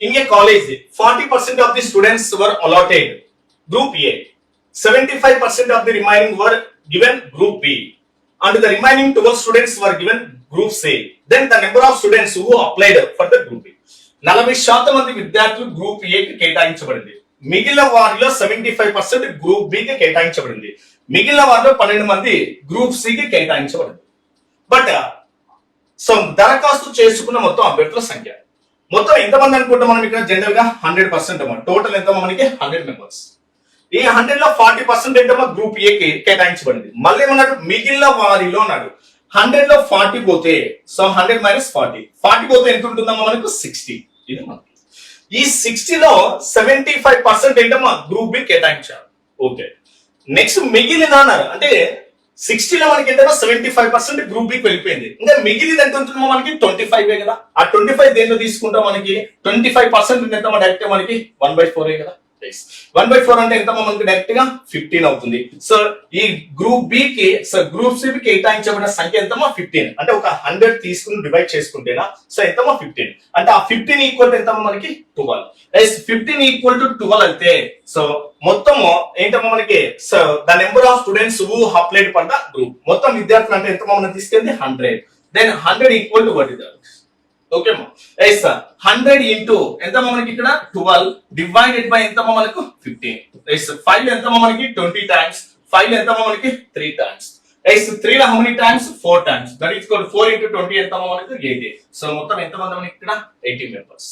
In a college, 40% of the students were allotted Group A, 75% of the remaining were given Group B, and the remaining 12 students were given Group C. Then the number of students who applied for the Group B. 40% మంది విద్యార్థులు group A కి కేటాయించబడింది. మిగిలిన వారిలో 75% group B కి కేటాయించబడింది. మిగిలిన వారిలో 12 మంది గ్రూప్ సి కి కేటాయించబడింది. బట్ సో దరఖాస్తు చేసుకున్న మొత్తం అభ్యర్థుల సంఖ్య మొత్తం ఎంతమంది అనుకుంటాం మనం ఇక్కడ జనరల్ గా 100% అన్నమాట. టోటల్ ఎంత మనకి 100 మెంబర్స్. ఈ 100 లో 40% ఏంటమ్మా గ్రూప్ ఏ కి కేటాయించబడింది. మళ్ళీ ఏమన్నాడు మిగిలిన వారిలో అన్నాడు 100 లో 40 పోతే సో 100 మైనస్ 40 పోతే ఎంత ఉంటుందమ్మా మనకు 60. ఇది మనకి ఈ 60 లో 75% ఏంటమ్మా గ్రూప్ బి కేటాయించారు. ఓకే నెక్స్ట్ మిగిలిన అన్నారు అంటే 60 లో మనకి ఏంటంటే 75% గ్రూప్ బికి వెళ్ళిపోయింది. ఇంకా మిగిలింది ఎంత ఉంటుందో మనకి 25 కదా. ఆ 25 దేంట్లో తీసుకుంటాం మనకి 25% ఎంత డైరెక్ట్ మనకి 1/4 కదా. 1/4 అంటే ఎంత మనకి డైరెక్ట్ గా 15 అవుతుంది. సో ఈ గ్రూప్ బి కి గ్రూప్ సి కి కేటాయించబడిన సంఖ్య ఎంతమా 15. అంటే ఒక 100 తీసుకుని డివైడ్ చేసుకుంటేనా సో ఎంతమా 15. అంటే ఆ 15 ఈక్వల్ ఎంతమా మనకి 12. 15 ఈక్వల్ టు 12 అయితే సో మొత్తము ఏంటమ్మా మనకి so the number of students who applied for the group మొత్తం విద్యార్థులు అంటే ఎంతమా మనం తీసుకెళ్ళి 100. Then 100 equal to what is that? Okay yes 100 into ఎంతమా మనకి ఇక్కడ 12 డివైడెడ్ బై ఎంతమా మనకు 15. ఎస్ 5 ఎంతమా మనకి 20 టైమ్స్ 5 ఎంతమా మనకి 3 టైమ్స్. ఎస్ 3 లో how many times 4 times. That is equal 4 into 20 ఎంతమా మనకి 80. సో మొత్తం ఎంతమంది మనకి ఇక్కడ 80 మెంబర్స్.